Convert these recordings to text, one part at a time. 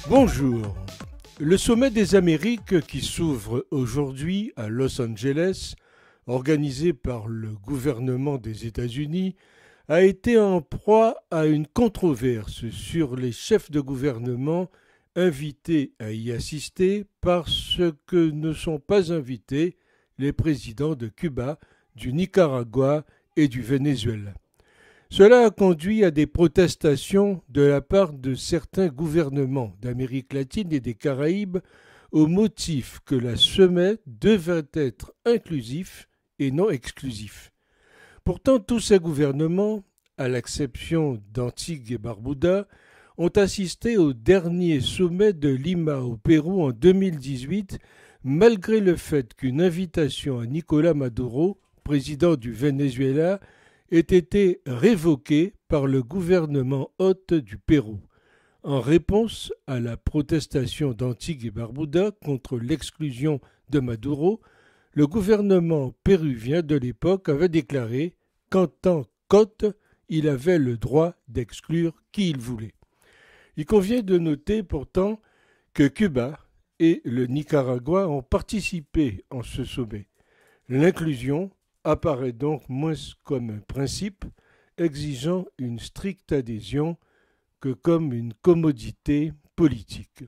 Bonjour. Le sommet des Amériques qui s'ouvre aujourd'hui à Los Angeles, organisé par le gouvernement des États-Unis, a été en proie à une controverse sur les chefs de gouvernement invités à y assister parce que ne sont pas invités les présidents de Cuba, du Nicaragua et du Venezuela. Cela a conduit à des protestations de la part de certains gouvernements d'Amérique latine et des Caraïbes au motif que le sommet devait être inclusif et non exclusif. Pourtant, tous ces gouvernements, à l'exception d'Antigua et Barbuda, ont assisté au dernier sommet de Lima au Pérou en 2018, malgré le fait qu'une invitation à Nicolás Maduro, président du Venezuela, ait été révoquée par le gouvernement hôte du Pérou, en réponse à la protestation d'Antigua et Barbuda contre l'exclusion de Maduro. Le gouvernement péruvien de l'époque avait déclaré qu'en tant qu'hôte, il avait le droit d'exclure qui il voulait. Il convient de noter pourtant que Cuba et le Nicaragua ont participé en ce sommet. L'inclusion apparaît donc moins comme un principe exigeant une stricte adhésion que comme une commodité politique.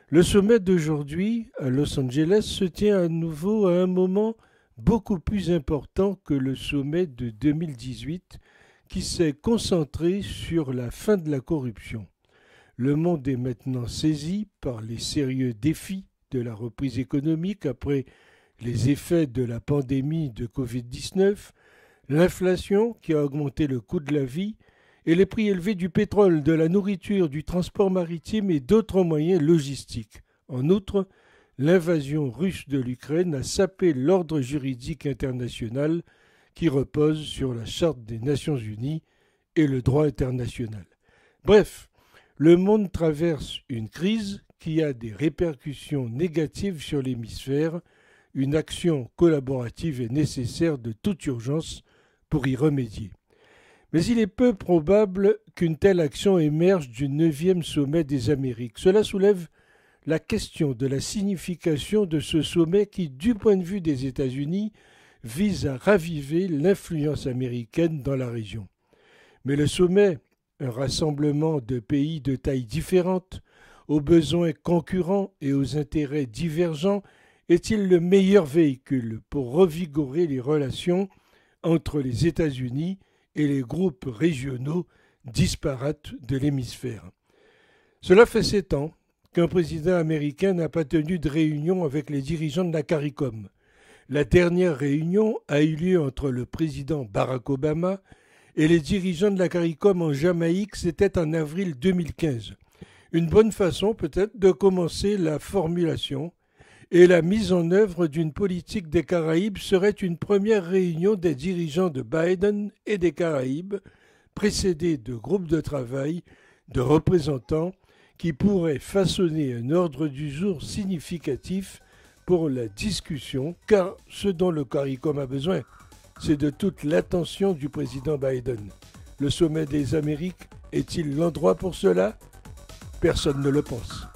Le sommet d'aujourd'hui à Los Angeles se tient à nouveau à un moment beaucoup plus important que le sommet de 2018 qui s'est concentré sur la fin de la corruption. Le monde est maintenant saisi par les sérieux défis de la reprise économique après les effets de la pandémie de Covid-19, l'inflation qui a augmenté le coût de la vie et les prix élevés du pétrole, de la nourriture, du transport maritime et d'autres moyens logistiques. En outre, l'invasion russe de l'Ukraine a sapé l'ordre juridique international qui repose sur la Charte des Nations Unies et le droit international. Bref, le monde traverse une crise qui a des répercussions négatives sur l'hémisphère. Une action collaborative est nécessaire de toute urgence pour y remédier. Mais il est peu probable qu'une telle action émerge du 9e sommet des Amériques. Cela soulève la question de la signification de ce sommet qui, du point de vue des États-Unis, vise à raviver l'influence américaine dans la région. Mais le sommet, un rassemblement de pays de tailles différentes, aux besoins concurrents et aux intérêts divergents, est-il le meilleur véhicule pour revigorer les relations entre les États-Unis et les groupes régionaux disparates de l'hémisphère? Cela fait 7 ans qu'un président américain n'a pas tenu de réunion avec les dirigeants de la CARICOM. La dernière réunion a eu lieu entre le président Barack Obama et les dirigeants de la CARICOM en Jamaïque, c'était en avril 2015. Une bonne façon peut-être de commencer la formulation et la mise en œuvre d'une politique des Caraïbes serait une première réunion des dirigeants de Biden et des Caraïbes, précédée de groupes de travail, de représentants qui pourraient façonner un ordre du jour significatif pour la discussion, car ce dont le CARICOM a besoin, c'est de toute l'attention du président Biden. Le sommet des Amériques est-il l'endroit pour cela? Personne ne le pense.